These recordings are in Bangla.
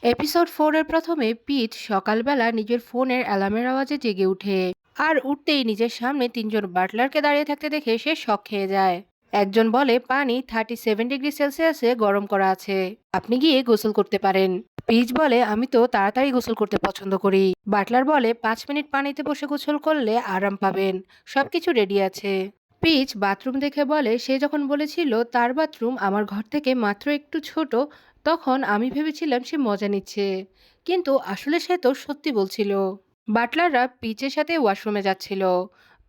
এপিসোড 4 এর প্রথমে পিট সকালবেলা নিজের ফোনের অ্যালার্মের আওয়াজে জেগে উঠে। আর উঠতেই নিজের সামনে তিনজন বাটলারকে দাঁড়িয়ে থাকতে দেখে সে শক খেয়ে যায়। একজন বলে পানি 37 ডিগ্রি সেলসিয়াসে গরম করা আছে, আপনি গিয়ে গোসল করতে পারেন। পিচ বলে আমি তো তাড়াতাড়ি গোসল করতে পছন্দ করি। বাটলার বলে 5 মিনিট পানিতে বসে গোসল করলে আরাম পাবেন, সবকিছু রেডি আছে। পিচ বাথরুম দেখে বলে সে যখন বলেছিল তার বাথরুম আমার ঘর থেকে মাত্র একটু ছোট, তখন আমি ভেবেছিলাম সে মজা নিচ্ছে, কিন্তু আসলে সে তো সত্যি বলছিল। বাটলাররা পিচের সাথে ওয়াশরুমে যাচ্ছিল।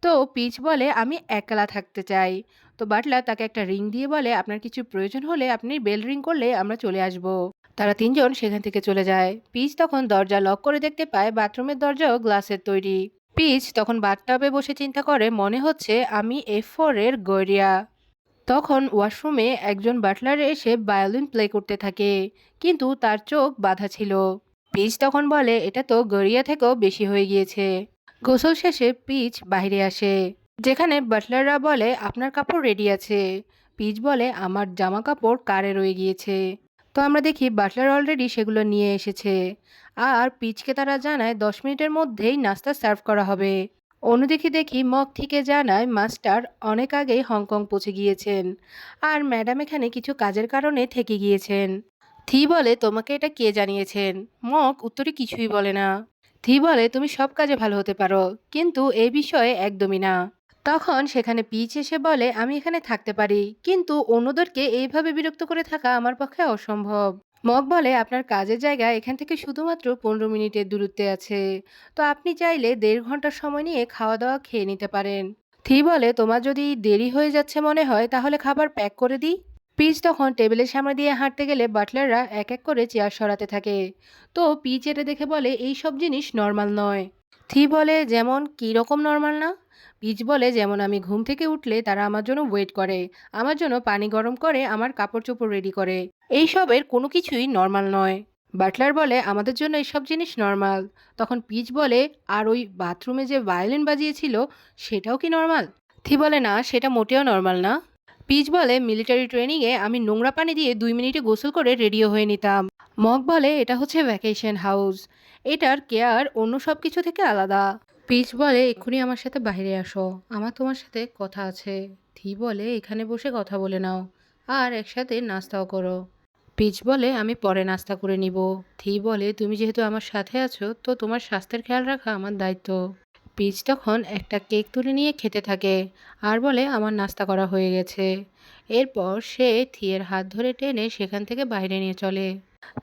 তো পিচ বলে আমি একলা থাকতে চাই। তো বাটলার তাকে একটা রিং দিয়ে বলে আপনার কিছু প্রয়োজন হলে আপনি বেল রিং করলে আমরা চলে আসব। তারা তিনজন সেখান থেকে চলে যায়। পিচ তখন দরজা লক করে দেখতে পায় বাথরুমের দরজাও গ্লাসের তৈরি। পিচ তখন বাথটাবে বসে চিন্তা করে মনে হচ্ছে আমি F4 এর গড়িয়া। তখন ওয়াশরুমে একজন বাটলার এসে ভায়োলিন প্লে করতে থাকে, কিন্তু তার চোখ বাঁধা ছিল। পিচ তখন বলে এটা তো গড়িয়া থেকেও বেশি হয়ে গিয়েছে। গোসল শেষে পিচ বাইরে আসে, যেখানে বাটলাররা বলে আপনার কাপড় রেডি আছে। পিচ বলে আমার জামা কাপড় কারে রয়ে গিয়েছে। তো আমরা দেখি বাটলার অলরেডি সেগুলো নিয়ে এসেছে। আর পিচকে তারা জানায় 10 মিনিটের মধ্যেই নাস্তা সার্ভ করা হবে। অন্যদিকে দেখি মগ থেকে জানায় মাস্টার অনেক আগেই হংকং পৌঁছে গিয়েছেন, আর ম্যাডাম এখানে কিছু কাজের কারণে থেকে গিয়েছেন। থি বলে তোমাকে এটা কে জানিয়েছেন? মগ উত্তরে কিছুই বলে না। থি বলে তুমি সব কাজে ভালো হতে পারো, কিন্তু এই বিষয়ে একদমই না। তখন সেখানে পিচ এসে বলে আমি এখানে থাকতে পারি, কিন্তু অন্যদেরকে এইভাবে বিরক্ত করে থাকা আমার পক্ষে অসম্ভব। মগ বলে আপনার কাজের জায়গা এখান থেকে শুধুমাত্র 15 মিনিটের দূরত্বে আছে, তো আপনি চাইলে 1.5 ঘন্টা সময় নিয়ে খাওয়া দাওয়া খেয়ে নিতে পারেন। থি বলে তোমার যদি দেরি হয়ে যাচ্ছে মনে হয় তাহলে খাবার প্যাক করে দিই। পিচ তখন টেবিলের সামনে দিয়ে হাঁটতে গেলে বাটলাররা এক এক করে চেয়ার সরাতে থাকে। তো পিচ এটা দেখে বলে এই সব জিনিস নর্মাল নয়। থি বলে যেমন কী রকম নর্মাল না? পিচ বলে যেমন আমি ঘুম থেকে উঠলে তারা আমার জন্য ওয়েট করে, আমার জন্য পানি গরম করে, আমার কাপড় চোপড় রেডি করে, এইসবের কোনো কিছুই নর্মাল নয়। বাটলার বলে আমাদের জন্য এইসব জিনিস নর্মাল। তখন পিচ বলে আর ওই বাথরুমে যে ভায়োলিন বাজিয়েছিল সেটাও কি নর্মাল? থি বলে না, সেটা মোটেও নর্মাল না। পিচ বলে মিলিটারি ট্রেনিংয়ে আমি নোংরা পানি দিয়ে 2 মিনিটে গোসল করে রেডিও হয়ে নিতাম। মগ বলে এটা হচ্ছে ভ্যাকেশন হাউস, এটার কেয়ার অন্য সব কিছু থেকে আলাদা। পিচ বলে এক্ষুনি আমার সাথে বাইরে আসো, আমার তোমার সাথে কথা আছে। থি বলে এখানে বসে কথা বলে নাও, আর একসাথে নাস্তাও করো। পিচ বলে আমি পরে নাস্তা করে নিব। থি বলে তুমি যেহেতু আমার সাথে আছো তো তোমার স্বাস্থ্যের খেয়াল রাখা আমার দায়িত্ব। পিচ তখন একটা কেক তুলে নিয়ে খেতে থাকে, আর বলে আমার নাস্তা করা হয়ে গেছে। এরপর সে থিয়ের হাত ধরে টেনে সেখান থেকে বাইরে নিয়ে চলে।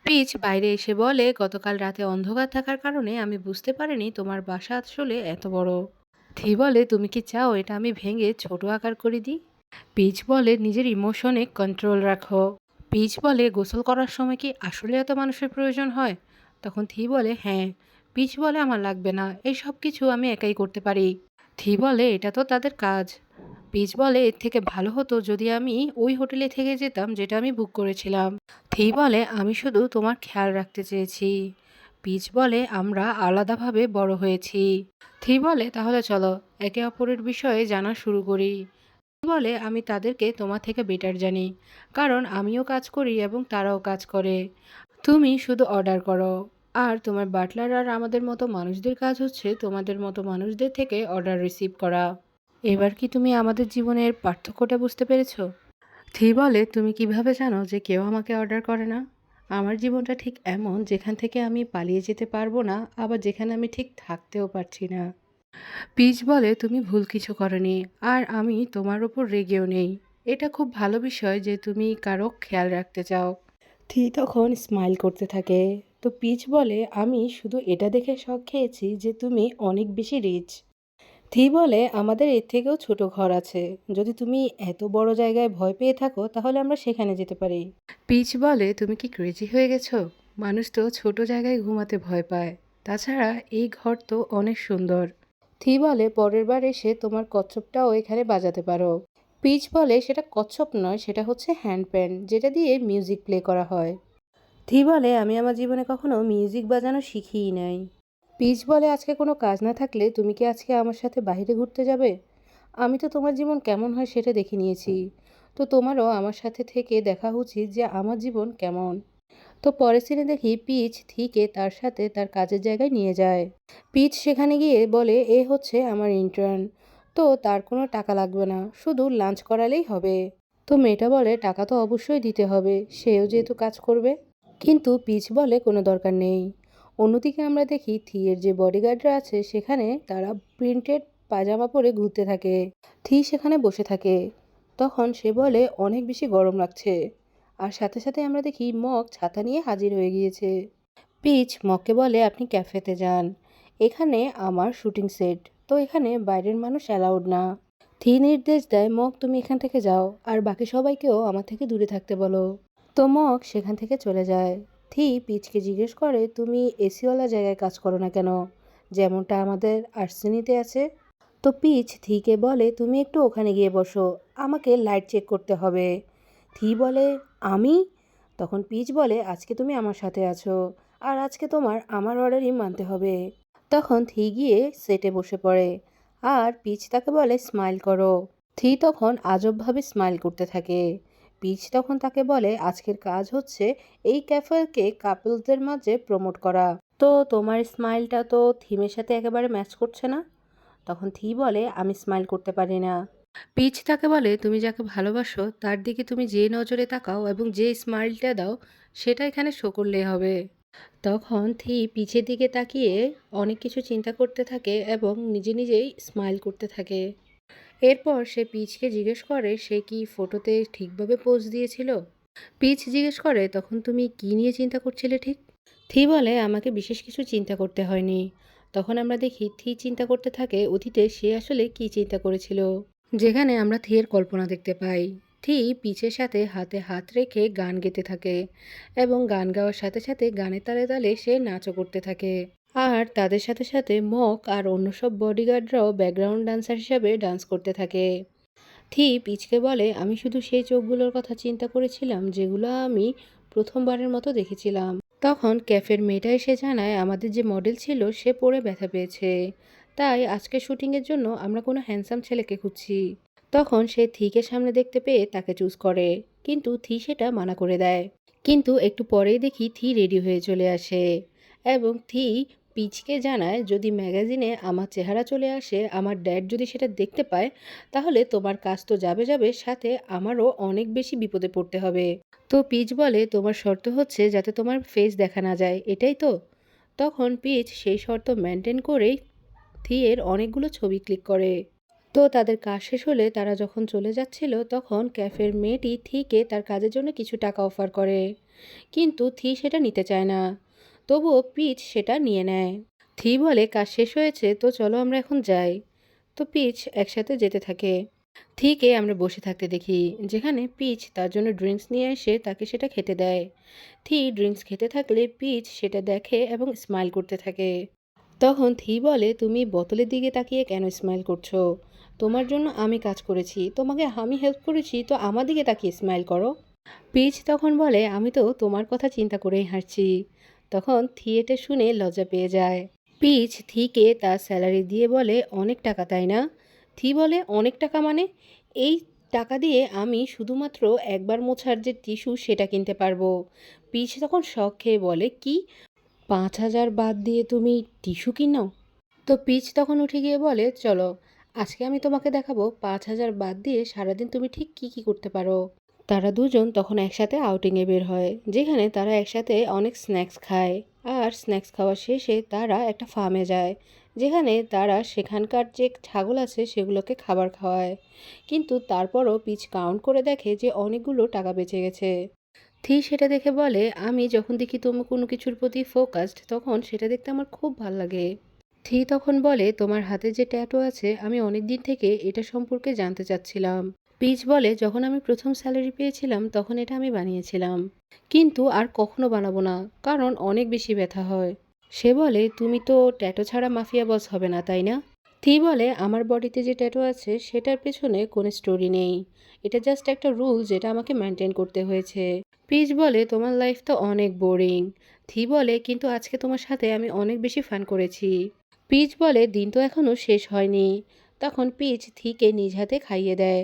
পিচ বাইরে এসে বলে গতকাল রাতে অন্ধকার থাকার কারণে আমি বুঝতে পারিনি তোমার বাসা আসলে এত বড়। থি বলে তুমি কি চাও এটা আমি ভেঙে ছোট আকার করে দিই? পিচ বলে নিজের ইমোশনে কন্ট্রোল রাখো। পিচ বলে গোসল করার সময় কি আসলে এত মানুষের প্রয়োজন হয়? তখন থি বলে হ্যাঁ। পিচ বলে আমার লাগবে না, এই সব কিছু আমি একাই করতে পারি। থি বলে এটা তো তাদের কাজ। পিচ বলে এর থেকে ভালো হতো যদি আমি ওই হোটেলে থেকে যেতাম যেটা আমি বুক করেছিলাম। থি বলে আমি শুধু তোমার খেয়াল রাখতে চেয়েছি। পিচ বলে আমরা আলাদাভাবে বড় হয়েছি। থি বলে তাহলে চলো একে অপরের বিষয়ে জানা শুরু করি। থি বলে আমি তাদেরকে তোমার থেকে বেটার জানি, কারণ আমিও কাজ করি এবং তারাও কাজ করে। তুমি শুধু অর্ডার করো, আর তোমার বাটলার আর আমাদের মতো মানুষদের কাজ হচ্ছে তোমাদের মতো মানুষদের থেকে অর্ডার রিসিভ করা। এবার কি তুমি আমাদের জীবনের পার্থক্যটা বুঝতে পেরেছো? থি বলে তুমি কিভাবে জানো যে কেউ আমাকে অর্ডার করে না? আমার জীবনটা ঠিক এমন যেখান থেকে আমি পালিয়ে যেতে পারবো না, আবার যেখানে আমি ঠিক থাকতেও পারছি না। পিচ বলে তুমি ভুল কিছু করনি, আর আমি তোমার ওপর রেগেও নেই। এটা খুব ভালো বিষয় যে তুমি কারো খেয়াল রাখতে চাও। থি তখন স্মাইল করতে থাকে। তো পিচ বলে আমি শুধু এটা দেখে শক খেয়েছি যে তুমি অনেক বেশি রিচ। থি বলে আমাদের এর থেকেও ছোট ঘর আছে, যদি তুমি এত বড় জায়গায় ভয় পেয়ে থাকো তাহলে আমরা সেখানে যেতে পারি। পিচ বলে তুমি কি ক্রেজি হয়ে গেছো? মানুষ তো ছোট জায়গায় ঘুমাতে ভয় পায়, তাছাড়া এই ঘর তো অনেক সুন্দর। থি বলে পরের বার এসে তোমার কচ্ছপটাও এখানে বাজাতে পারো। পিচ বলে সেটা কচ্ছপ নয়, সেটা হচ্ছে হ্যান্ড প্যান, যেটা দিয়ে মিউজিক প্লে করা হয়। থি বলে আমি আমার জীবনে কখনো মিউজিক বাজানো শিখিই নাই। পিচ বলে আজকে কোনো কাজ না থাকলে তুমি কি আজকে আমার সাথে বাইরে ঘুরতে যাবে? আমি তো তোমার জীবন কেমন হয় সেটা দেখে নিয়েছি, তো তোমারও আমার সাথে থেকে দেখা উচিত যে আমার জীবন কেমন। তো পরের সিনে দেখি পিচ থিকে তার সাথে তার কাজের জায়গায় নিয়ে যায়। পিচ সেখানে গিয়ে বলে এ হচ্ছে আমার ইন্টার্ন, তো তার কোনো টাকা লাগবে না, শুধু লাঞ্চ করালেই হবে। তো মেয়েটা বলে টাকা তো অবশ্যই দিতে হবে, সেও যেহেতু কাজ করবে। কিন্তু পিচ বলে কোনো দরকার নেই। অন্যদিকে আমরা দেখি থিয়ের যে বডিগার্ডরা আছে সেখানে তারা প্রিন্টেড পাজামা পরে ঘুরতে থাকে। থি সেখানে বসে থাকে। তখন সে বলে অনেক বেশি গরম লাগছে। আর সাথে সাথে আমরা দেখি মগ ছাতা নিয়ে হাজির হয়ে গিয়েছে। পিচ মগকে বলে আপনি ক্যাফেতে যান, এখানে আমার শুটিং সেট, তো এখানে বাইরের মানুষ অ্যালাউড না। থি নির্দেশ দেয় মগ তুমি এখান থেকে যাও, আর বাকি সবাইকেও আমার থেকে দূরে থাকতে বলো। তো মগ সেখান থেকে চলে যায়। থি পিচকে জিজ্ঞেস করে তুমি এসিওয়ালা জায়গায় কাজ করো না কেন, যেমনটা আমাদের আর্সেনিতে আছে। তো পিচ থিকে বলে তুমি একটু ওখানে গিয়ে বসো, আমাকে লাইট চেক করতে হবে। থি বলে আমি? তখন পিচ বলে আজকে তুমি আমার সাথে আছো, আর আজকে তোমার আমার অর্ডারই মানতে হবে। তখন থি গিয়ে সেটে বসে পড়ে, আর পিচ তাকে বলে স্মাইল করো। থি তখন আজবভাবে স্মাইল করতে থাকে। পিচ তখন তাকে বলে আজকের কাজ হচ্ছে এই ক্যাফেকে কাপলসদের মাঝে প্রমোট করা, তো তোমার স্মাইলটা তো থিমের সাথে একেবারে ম্যাচ করছে না। তখন থি বলে আমি স্মাইল করতে পারি না। পিচ তাকে বলে তুমি যাকে ভালোবাসো তার দিকে তুমি যে নজরে তাকাও এবং যে স্মাইলটা দাও সেটা এখানে শো করলেই হবে। তখন থি পিছের দিকে তাকিয়ে অনেক কিছু চিন্তা করতে থাকে এবং নিজে নিজেই স্মাইল করতে থাকে। এরপর সে পিচকে জিজ্ঞেস করে সে কি ফটোতে ঠিকভাবে পোজ দিয়েছিল। পিচ জিজ্ঞেস করে তখন তুমি কি নিয়ে চিন্তা করছিলে ঠিক। থি বলে আমাকে বিশেষ কিছু চিন্তা করতে হয়নি। তখন আমরা দেখি থি চিন্তা করতে থাকে অতীতে সে আসলে কি চিন্তা করেছিল, যেখানে আমরা থিয়ের কল্পনা দেখতে পাই। থি পিচের সাথে হাতে হাত রেখে গান গেতে থাকে এবং গান গাওয়ার সাথে সাথে গানের তালে তালে সে নাচও করতে থাকে। আর তাদের সাথে সাথে মক আর অন্য সব বডিগার্ডরাও ব্যাকগ্রাউন্ড ডান্সার হিসাবে ডান্স করতে থাকে। থি পিচকে বলে আমি শুধু সেই চোখগুলোর কথা চিন্তা করেছিলাম যেগুলো আমি প্রথমবারের মতো দেখেছিলাম। তখন ক্যাফের মেয়েটা এসে জানায় আমাদের যে মডেল ছিল সে পড়ে ব্যথা পেয়েছে, তাই আজকে শুটিংয়ের জন্য আমরা কোনো হ্যান্ডসাম ছেলেকে খুঁজছি। তখন সে থিকে সামনে দেখতে পেয়ে তাকে চুজ করে, কিন্তু থি সেটা মানা করে দেয়। কিন্তু একটু পরেই দেখি থি রেডি হয়ে চলে আসে এবং থি পিচকে জানায় যদি ম্যাগাজিনে আমার চেহারা চলে আসে, আমার ড্যাড যদি সেটা দেখতে পায়, তাহলে তোমার কাজ তো যাবে যাবে, সাথে আমারও অনেক বেশি বিপদে পড়তে হবে। তো পিচ বলে তোমার শর্ত হচ্ছে যাতে তোমার ফেস দেখা না যায়, এটাই তো। তখন পিচ সেই শর্ত মেনটেন করেই থিয়ের অনেকগুলো ছবি ক্লিক করে। তো তাদের কাজ শেষ হলে তারা যখন চলে যাচ্ছিল তখন ক্যাফের মেয়েটি থিকে তার কাজের জন্য কিছু টাকা অফার করে, কিন্তু থি সেটা নিতে চায় না। তবুও পিচ সেটা নিয়ে নেয়। থি বলে কাজ শেষ হয়েছে, তো চলো আমরা এখন যাই। তো পিচ একসাথে যেতে থাকে। থিকে আমরা বসে থাকতে দেখি, যেখানে পিচ তার জন্য ড্রিঙ্কস নিয়ে এসে তাকে সেটা খেতে দেয়। থি ড্রিঙ্কস খেতে থাকলে পিচ সেটা দেখে এবং স্মাইল করতে থাকে। তখন থি বলে তুমি বোতলের দিকে তাকিয়ে কেন স্মাইল করছো, তোমার জন্য আমি কাজ করেছি, তোমাকে আমি হেল্প করেছি, তো আমার দিকে তাকিয়ে স্মাইল করো। পিচ তখন বলে আমি তো তোমার কথা চিন্তা করেই হাসছি। তখন থি এটা শুনে লজ্জা পেয়ে যায়। পিচ থিকে তার স্যালারি দিয়ে বলে অনেক টাকা তাই না। থি বলে অনেক টাকা মানে, এই টাকা দিয়ে আমি শুধুমাত্র একবার মোছার যে টিস্যু সেটা কিনতে পারবো। পিচ তখন শখ খেয়ে বলে কি, 5,000 বাদ দিয়ে তুমি টিস্যু কিনো? তো পিচ তখন উঠে গিয়ে বলে চলো, আজকে আমি তোমাকে দেখাবো 5,000 বাদ দিয়ে সারাদিন তুমি ঠিক কি কি করতে পারো। তারা দুজন তখন একসাথে আউটিংয়ে বের হয়, যেখানে তারা একসাথে অনেক স্ন্যাক্স খায়। আর স্ন্যাক্স খাওয়া শেষে তারা একটা ফার্মে যায়, যেখানে তারা সেখানকার যে ছাগল আছে সেগুলোকে খাবার খাওয়ায়। কিন্তু তারপরও পিচ কাউন্ট করে দেখে যে অনেকগুলো টাকা বেঁচে গেছে। থি সেটা দেখে বলে আমি যখন দেখি তুমি কোনো কিছুর প্রতি ফোকাসড তখন সেটা দেখতে আমার খুব ভাল লাগে। থি তখন বলে তোমার হাতে যে ট্যাটু আছে আমি অনেক দিন থেকে এটা সম্পর্কে জানতে চাচ্ছিলাম। পিচ বলে যখন আমি প্রথম স্যালারি পেয়েছিলাম তখন এটা আমি বানিয়েছিলাম, কিন্তু আর কখনো বানাবো না, কারণ অনেক বেশি ব্যথা হয়। সে বলে তুমি তো ট্যাটু ছাড়া মাফিয়া বস হবে না তাই না। থি বলে আমার বডিতে যে ট্যাটু আছে সেটার পেছনে কোনো স্টোরি নেই, এটা জাস্ট একটা রুল যেটা আমাকে মেনটেন করতে হয়েছে। পিচ বলে তোমার লাইফ তো অনেক বোরিং। থি বলে কিন্তু আজকে তোমার সাথে আমি অনেক বেশি ফান করেছি। পিচ বলে দিন তো এখনো শেষ হয়নি। তখন পিচ থিকে নিজ হাতে খাইয়ে দেয়,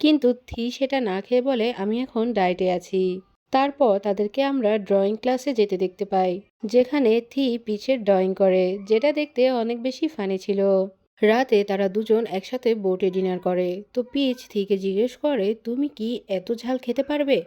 কিন্তু থি সেটা না খেয়ে বলে আমি এখন ডায়েটে আছি। তারপর তাদেরকে আমরা ড্রয়িং ক্লাসে যেতে দেখতে পাই, যেখানে থি পিচের ড্রয়িং করে, যেটা দেখতে অনেক বেশি ফানি ছিল। রাতে তারা দুজন একসাথে বোটে ডিনার করে। তো পিচ থিকে জিজ্ঞেস করে, তুমি কি এত ঝাল খেতে পারবে?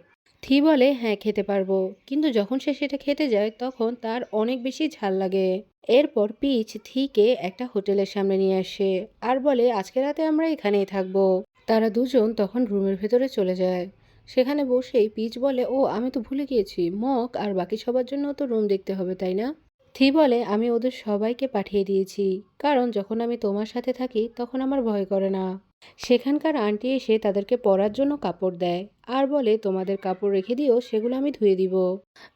থি বলে, হ্যাঁ খেতে পারবো, কিন্তু যখন সে সেটা খেতে যায় তখন তার অনেক বেশি ঝাল লাগে। এরপর পিচ থিকে একটা হোটেলের সামনে নিয়ে আসে আর বলে, আজকে রাতে আমরা এখানেই থাকবো। তারা দুজন তখন রুমের ভেতরে চলে যায়। সেখানে বসেই পিচ বলে, ও আমি তো ভুলে গিয়েছি, মক আর বাকি সবার জন্য তো রুম দেখতে হবে তাই না? থি বলে, আমি ওদের সবাইকে পাঠিয়ে দিয়েছি, কারণ যখন আমি তোমার সাথে থাকি তখন আমার ভয় করে না। সেখানকার আন্টি এসে তাদেরকে পরার জন্য কাপড় দেয় আর বলে, তোমাদের কাপড় রেখে দিও, সেগুলো আমি ধুয়ে দিব।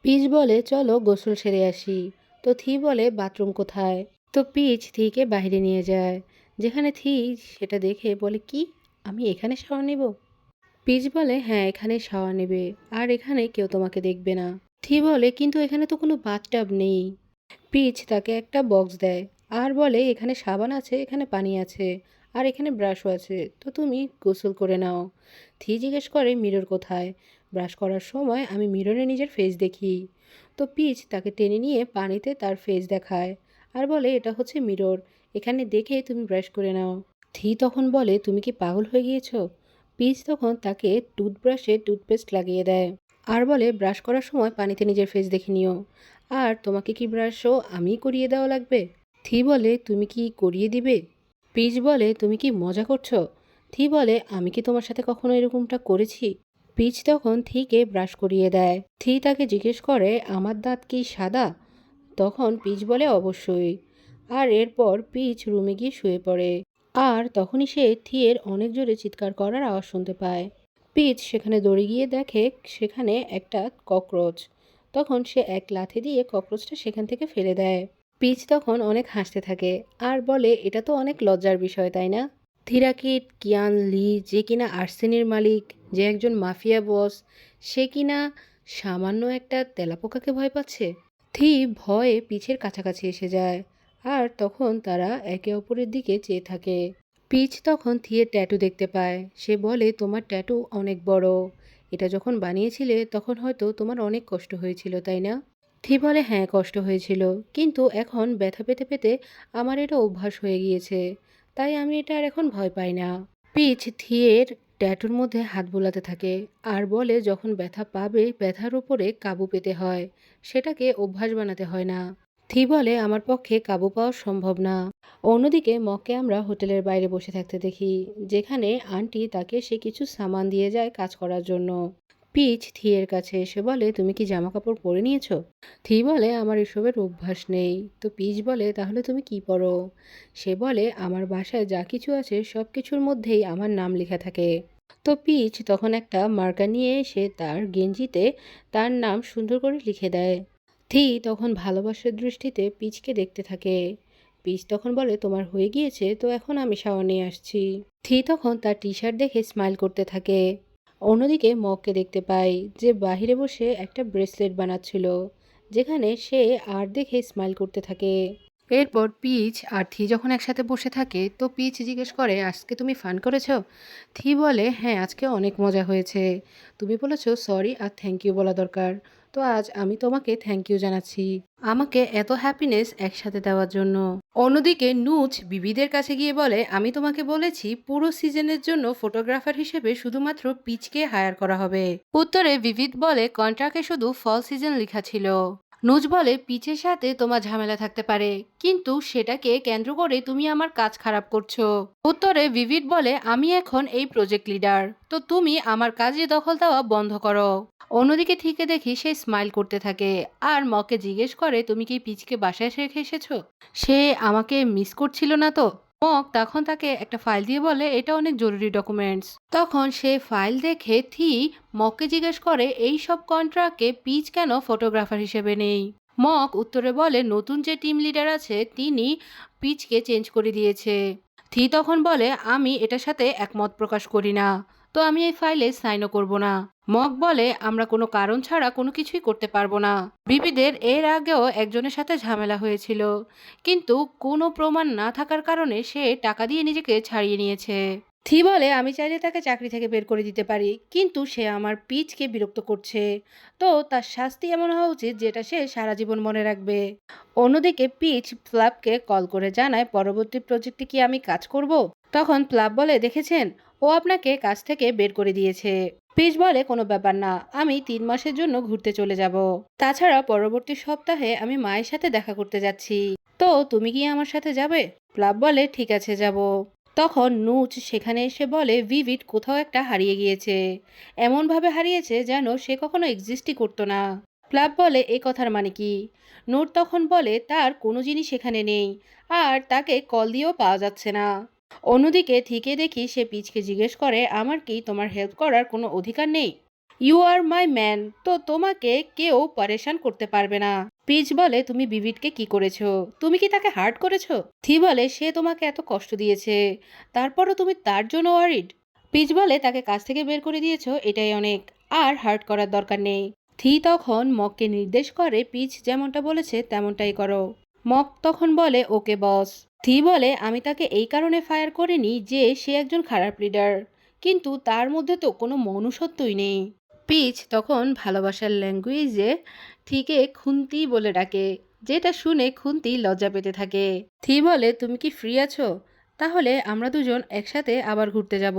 পিচ বলে, চলো গোসল সেরে আসি। তো থি বলে, বাথরুম কোথায়? তো পিচ থিকে বাইরে নিয়ে যায়, যেখানে থি সেটা দেখে বলে, কি আমি এখানে শাওয়ার নিব? পিচ বলে, হ্যাঁ এখানে শাওয়ার নেবে, আর এখানে কেউ তোমাকে দেখবে না। থি বলে, কিন্তু এখানে তো কোনো বাথটাব নেই। পিচ তাকে একটা বক্স দেয় আর বলে, এখানে সাবান আছে, এখানে পানি আছে, আর এখানে ব্রাশও আছে, তো তুমি গোসল করে নাও। থি জিজ্ঞেস করে, মিরর কোথায়? ব্রাশ করার সময় আমি মিররে নিজের ফেস দেখি। তো পিচ তাকে টেনে নিয়ে পানিতে তার ফেস দেখায় আর বলে, এটা হচ্ছে মিরর, এখানে দেখে তুমি ব্রাশ করে নাও। থি তখন বলে, তুমি কি পাগল হয়ে গিয়েছো? পিচ তখন তাকে টুথব্রাশে টুথপেস্ট লাগিয়ে দেয় আর বলে, ব্রাশ করার সময় পানিতে নিজের ফেস দেখে নিও। আর তোমাকে কি ব্রাশও আমি করিয়ে দেওয়া লাগবে? থি বলে, তুমি কি করিয়ে দিবে? পিচ বলে, তুমি কি মজা করছো? থি বলে, আমি কি তোমার সাথে কখনো এরকমটা করেছি? পিচ তখন থিকে ব্রাশ করিয়ে দেয়। থি তাকে জিজ্ঞেস করে, আমার দাঁত কি সাদা? তখন পিচ বলে, অবশ্যই। আর এরপর পিচ রুমে গিয়ে শুয়ে পড়ে। আর তখনই সে থিয়ের অনেক জোরে চিৎকার করার আওয়াজ শুনতে পায়। পিচ সেখানে দৌড়ে গিয়ে দেখে সেখানে একটা ককরোচ। তখন সে এক লাথি দিয়ে ককরোচটা সেখান থেকে ফেলে দেয়। পিচ তখন অনেক হাসতে থাকে আর বলে, এটা তো অনেক লজ্জার বিষয় তাই না? থিরাকিট কিয়ান লি, যে কিনা আর্সেনির মালিক, যে একজন মাফিয়া বস, সে কিনা সামান্য একটা তেলাপোকাকে ভয় পাচ্ছে। থি ভয়ে পিচের কাছাকাছি এসে যায় আর তখন তারা একে অপরের দিকে চেয়ে থাকে। পিচ তখন থিয়ের ট্যাটু দেখতে পায়। সে বলে, তোমার ট্যাটু অনেক বড়, এটা যখন বানিয়েছিলে তখন হয়তো তোমার অনেক কষ্ট হয়েছিল তাই না? থি বলে, হ্যাঁ কষ্ট হয়েছিল, কিন্তু এখন ব্যথা পেতে পেতে আমার এটা অভ্যাস হয়ে গিয়েছে, তাই আমি এটা আর এখন ভয় পাই না। পিচ থিয়ের ট্যাটুর মধ্যে হাত বোলাতে থাকে আর বলে, যখন ব্যথা পাবে ব্যথার উপরে কাবু পেতে হয়, সেটাকে অভ্যাস বানাতে হয় না। থি বলে, আমার পক্ষে কাবু পাওয়া সম্ভব না। অন্যদিকে মককে আমরা হোটেলের বাইরে বসে থাকতে দেখি, যেখানে আন্টি তাকে সে কিছু সামান দিয়ে যায় কাজ করার জন্য। পিচ থিয়ের কাছে এসে বলে, তুমি কি জামা কাপড় পরে নিয়েছো? থি বলে, আমার এসবের অভ্যাস নেই। তো পিচ বলে, তাহলে তুমি কি পরো? সে বলে, আমার বাসায় যা কিছু আছে সব কিছুর মধ্যেই আমার নাম লেখা থাকে। তো পিচ তখন একটা মার্কার নিয়ে এসে তার গেঞ্জিতে তার নাম সুন্দর করে লিখে দেয়। থি তখন ভালোবাসার দৃষ্টিতে পিচকে দেখতে থাকে। পিচ তখন বলে, তোমার হয়ে গিয়েছে, তো এখন আমি শাওয়ার নিয়ে আসছি। থি তখন তার টি শার্ট দেখে স্মাইল করতে থাকে। অন্যদিকে মককে দেখতে পাই, যে বাহিরে বসে একটা ব্রেসলেট বানাচ্ছিল, যেখানে সে আর দেখে স্মাইল করতে থাকে। এরপর পিচ আর থি যখন একসাথে বসে থাকে, তো পিচ জিজ্ঞেস করে, আজকে তুমি ফান করেছো? থি বলে, হ্যাঁ আজকে অনেক মজা হয়েছে, তুমি বলেছো সরি আর থ্যাংক ইউ বলা দরকার, তো আজ আমি তোমাকে থ্যাংক ইউ জানাচ্ছি আমাকে এত হ্যাপিনেস একসাথে দেওয়ার জন্য। অন্যদিকে নুজ বিবিদের কাছে গিয়ে বলে, আমি তোমাকে বলেছি পুরো সিজনের জন্য ফটোগ্রাফার হিসেবে শুধুমাত্র পিচকে হায়ার করা হবে। উত্তরে বিবিদ বলে, কন্ট্রাক্টে শুধু ফল সিজন লেখা ছিল। নুজ বলে, পিচের সাথে তোমার ঝামেলা থাকতে পারে, কিন্তু সেটাকে কেন্দ্র করে তুমি আমার কাজ খারাপ করছো। উত্তরে ভিভিড বলে, আমি এখন এই প্রজেক্ট লিডার, তো তুমি আমার কাজে দখল দেওয়া বন্ধ করো। অন্যদিকে থেকে দেখি সে স্মাইল করতে থাকে আর মকে জিজ্ঞেস করে, তুমি কি পিচকে বাসায় রেখে এসেছো? সে আমাকে মিস করছিল না তো? মক তখন তাকে একটা ফাইল দিয়ে বলে, এটা অনেক জরুরি ডকুমেন্টস। তখন সে ফাইল দেখে থি মককে জিজ্ঞেস করে, এই সব কন্ট্রাক্টে পিচ কেন ফটোগ্রাফার হিসেবে নেই? মক উত্তরে বলে, নতুন যে টিম লিডার আছে তিনি পিচকে চেঞ্জ করে দিয়েছে। থি তখন বলে, আমি এটার সাথে একমত প্রকাশ করি না, তো আমি এই ফাইলে সাইনও করব না। মক বলে, আমরা কোনো কারণ ছাড়া কোনো কিছুই করতে পারবো না। বিবিদের এর আগেও একজনের সাথে ঝামেলা হয়েছিল, কিন্তু কোনো প্রমাণ না থাকার কারণে সে টাকা দিয়ে নিজেকে ছাড়িয়ে নিয়েছে। থি বলে আমি চাইলে তাকে চাকরি থেকে বের করে দিতে পারি, কিন্তু সে আমার পিচকে বিরক্ত করছে। তো তার শাস্তি এমন হওয়া উচিত যেটা সে সারা জীবন মনে রাখবে। অন্যদিকে পিচ প্লাবকে কল করে জানায় পরবর্তী প্রজেক্টে কি আমি কাজ করব। তখন প্লাব বলে দেখেছেন, ও আপনাকে কাজ থেকে বের করে দিয়েছে। পিচ বলে কোনো ব্যাপার না, আমি 3 মাসের জন্য ঘুরতে চলে যাব। তাছাড়া পরবর্তী সপ্তাহে আমি মায়ের সাথে দেখা করতে যাচ্ছি। তো তুমি কি আমার সাথে যাবে? প্লাব বলে ঠিক আছে, যাব। তখন নুচ সেখানে এসে বলে ভিভিড কোথাও একটা হারিয়ে গিয়েছে। এমনভাবে হারিয়েছে যেন সে কখনো এক্সিস্টই করতো না। প্লাব বলে এই কথার মানে কি? নূর তখন বলে তার কোনো জিনিস সেখানে নেই, আর তাকে কল দিয়েও পাওয়া যাচ্ছে না। অন্যদিকে ঠিকই দেখি সে পিচকে জিজ্ঞেস করে আমার কি তোমার হেল্প করার কোনো অধিকার নেই? ইউ আর মাই ম্যান, তো তোমাকে কেউ পারেশান করতে পারবে না। পিচ বলে তুমি বিবিডকে কি করেছো? তুমি কি তাকে হার্ট করেছো? থি বলে সে তোমাকে এত কষ্ট দিয়েছে, তারপরও তুমি তার জন্য ওয়ারিড? পিচ বলে তাকে কাজ থেকে বের করে দিয়েছো, এটাই অনেক, আর হার্ট করার দরকার নেই। থি তখন মককে নির্দেশ করে পিচ যেমনটা বলেছে তেমনটাই করো। মক তখন বলে ওকে বস। থি বলে আমি তাকে এই কারণে ফায়ার করিনি যে সে একজন খারাপ লিডার, কিন্তু তার মধ্যে তো কোনো মনুষ্যত্বই নেই। পিচ তখন ভালোবাসার ল্যাঙ্গুয়েজে থিকে খুন্তি বলে ডাকে, যেটা শুনে খুন্তি লজ্জা পেতে থাকে। থি বলে তুমি কি ফ্রি আছো? তাহলে আমরা দুজন একসাথে আবার ঘুরতে যাব।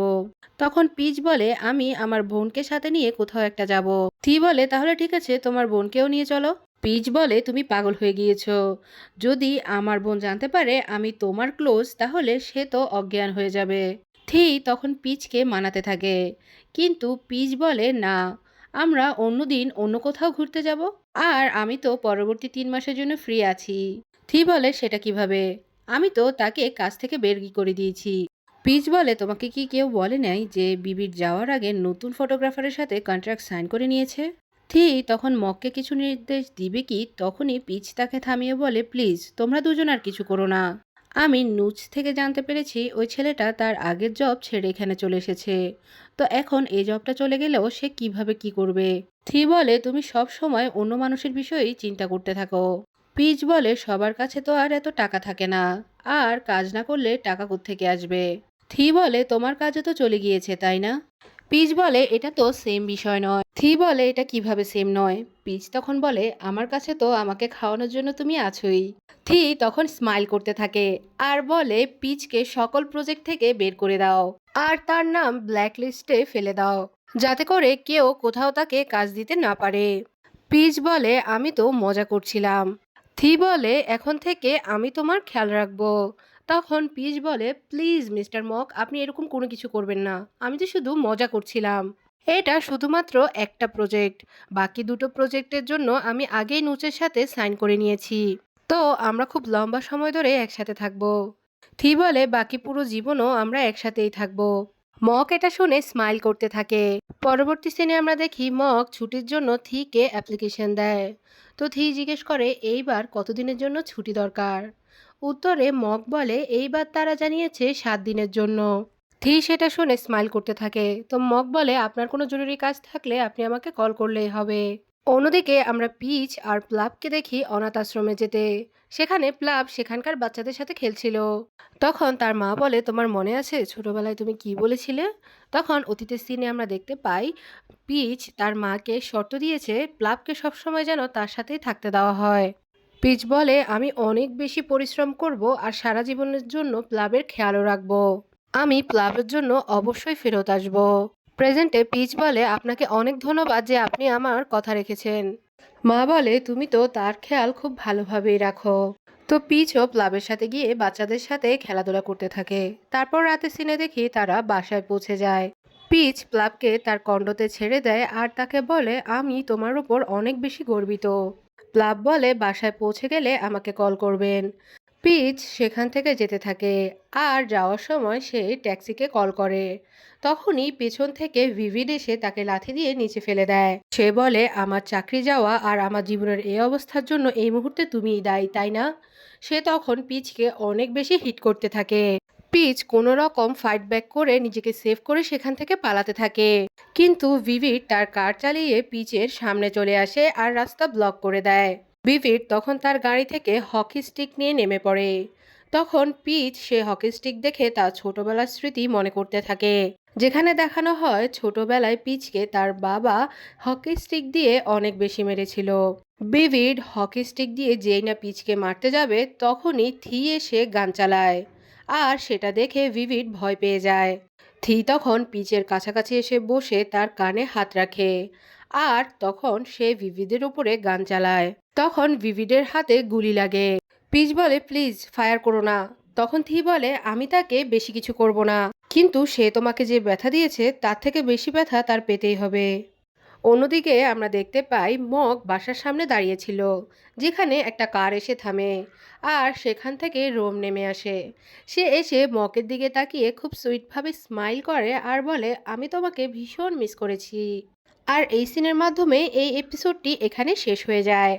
তখন পিচ বলে আমি আমার বোনকে সাথে নিয়ে কোথাও একটা যাব। থি বলে তাহলে ঠিক আছে, তোমার বোনকেও নিয়ে চলো। পিচ বলে তুমি পাগল হয়ে গিয়েছো, যদি আমার বোন জানতে পারে আমি তোমার ক্লোজ তাহলে সে তো অজ্ঞান হয়ে যাবে। থি তখন পিচকে মানাতে থাকে, কিন্তু পিচ বলে না, আমরা অন্যদিন অন্য কোথাও ঘুরতে যাব, আর আমি তো পরবর্তী 3 মাসের জন্য ফ্রি আছি। থি বলে সেটা কিভাবে? আমি তো তাকে কাজ থেকে বের করে দিয়েছি। পিচ বলে তোমাকে কি কেউ বলে নাই যে বিবির যাওয়ার আগে নতুন ফটোগ্রাফারের সাথে কন্ট্রাক্ট সাইন করে নিয়েছে? থি তখন মককে কিছু নির্দেশ দিবে কি তখনই পিচ তাকে থামিয়ে বলে প্লিজ তোমরা দুজন আর কিছু করো না। আমি নুচ থেকে জানতে পেরেছি ওই ছেলেটা তার আগের জব ছেড়ে এখানে চলে এসেছে। তো এখন এই জবটা চলে গেলেও সে কিভাবে কি করবে? থি বলে তুমি সব সময় অন্য মানুষের বিষয়েই চিন্তা করতে থাকো। পিচ বলে সবার কাছে তো আর এত টাকা থাকে না, আর কাজ না করলে টাকা কোত্থেকে আসবে? থি বলে তোমার কাজও তো চলে গিয়েছে তাই না? পিচ বলে এটা তো সেম বিষয় নয়। থি বলে এটা কিভাবে সেম নয়? পিচ তখন বলে আমার কাছে তো আমাকে খাওয়ানোর জন্য তুমি আছোই। থি তখন স্মাইল করতে থাকে আর বলে পিচকে সকল প্রজেক্ট থেকে বের করে দাও, আর তার নাম ব্ল্যাক লিস্টে ফেলে দাও, যাতে করে কেউ কোথাও তাকে কাজ দিতে না পারে। পিচ বলে আমি তো মজা করছিলাম। থি বলে এখন থেকে আমি তোমার খেয়াল রাখবো। তখন পিচ বলে প্লিজ মিস্টার মক আপনি এরকম কোনো কিছু করবেন না, আমি তো শুধু মজা করছিলাম। এটা শুধুমাত্র একটা প্রজেক্ট, বাকি দুটো প্রজেক্টের জন্য আমি আগেই নুচের সাথে সাইন করে নিয়েছি। তো আমরা খুব লম্বা সময় ধরে একসাথে থাকবো। থি বলে বাকি পুরো জীবনও আমরা একসাথেই থাকবো। মক এটা শুনে স্মাইল করতে থাকে। পরবর্তী সিনে আমরা দেখি মক ছুটির জন্য থিকে অ্যাপ্লিকেশন দেয়। তো থি জিজ্ঞেস করে এইবার কতদিনের জন্য ছুটি দরকার? উত্তরে মক বলে এইবার তারা জানিয়েছে 7 দিনের জন্য। থি সেটা শুনে স্মাইল করতে থাকে। তো মক বলে আপনার কোনো জরুরি কাজ থাকলে আপনি আমাকে কল করলেই হবে। অন্যদিকে আমরা পিচ আর প্লাবকে দেখি অনাথ আশ্রমে যেতে। সেখানে প্লাব সেখানকার বাচ্চাদের সাথে খেলছিল। তখন তার মা বলে তোমার মনে আছে ছোটবেলায় তুমি কি বলেছিলে? তখন অতীতের সিনে আমরা দেখতে পাই পিচ তার মাকে শর্ত দিয়েছে প্লাবকে সবসময় যেন তার সাথেই থাকতে দেওয়া হয়। পিচ বলে আমি অনেক বেশি পরিশ্রম করব আর সারা জীবনের জন্য প্লাবের খেয়ালও রাখবো। আমি প্লাবের জন্য অবশ্যই ফেরত আসব। প্রেজেন্টে পিচ বলে আপনাকে অনেক ধন্যবাদ যে আপনি আমার কথা রেখেছেন। মা বলে তুমি তো তার খেয়াল খুব ভালোভাবেই রাখো। তো পিচও প্লাবের সাথে গিয়ে বাচ্চাদের সাথে খেলাধুলা করতে থাকে। তারপর রাতে সিনে দেখি তারা বাসায় পৌঁছে যায়। পিচ প্লাবকে তার কন্ডোতে ছেড়ে দেয় আর তাকে বলে আমি তোমার উপর অনেক বেশি গর্বিত। প্লাব বলে বাসায় পৌঁছে গেলে আমাকে কল করবেন। পিচ সেখান থেকে যেতে থাকে, আর যাওয়ার সময় সে ট্যাক্সিকে কল করে। তখনই পেছন থেকে ভিভিড এসে তাকে লাথি দিয়ে নিচে ফেলে দেয়। সে বলে আমার চাকরি যাওয়া আর আমার জীবনের এই অবস্থার জন্য এই মুহূর্তে তুমিই দায়ী তাই না? সে তখন পিচকে অনেক বেশি হিট করতে থাকে। পিচ কোনো রকম ফাইট ব্যাক করে নিজেকে সেভ করে সেখান থেকে পালাতে থাকে, কিন্তু ভিভিড তার কার চালিয়ে পিচের সামনে চলে আসে আর রাস্তা ব্লক করে দেয়। ভিভিড তখন তার গাড়ি থেকে হকি স্টিক নিয়ে নেমে পড়ে। তখন পিচ সে হকি স্টিক দেখে তার ছোটবেলার স্মৃতি মনে করতে থাকে, যেখানে দেখানো হয় ছোটবেলায় পিচকে তার বাবা হকি স্টিক দিয়ে অনেক বেশি মেরেছিল। বিভিড হকি স্টিক দিয়ে যেই না পিচকে মারতে যাবে তখনই থি এসে গান চালায়, আর সেটা দেখে ভিভিড ভয় পেয়ে যায়। থি তখন পিচের কাছাকাছি এসে বসে তার কানে হাত রাখে, আর তখন সে ভিভিডের উপরে গান চালায়। তখন ভিভিডের হাতে গুলি লাগে। পিচ বলে, প্লিজ ফায়ার করো না। তখন থি বলে, আমি তাকে বেশি কিছু করব না, কিন্তু সে তোমাকে যে ব্যথা দিয়েছে তার থেকে বেশি ব্যথা তার পেতেই হবে। অন্যদিকে আমরা দেখতে পাই মগ বাসার সামনে দাঁড়িয়েছিল, যেখানে একটা কার এসে থামে, আর সেখান থেকে রোম নেমে আসে। সে এসে মগের দিকে তাকিয়ে খুব সুইটভাবে স্মাইল করে আর বলে, আমি তোমাকে ভীষণ মিস করেছি। আর এই সিনের মাধ্যমে এই এপিসোডটি এখানে শেষ হয়ে যায়।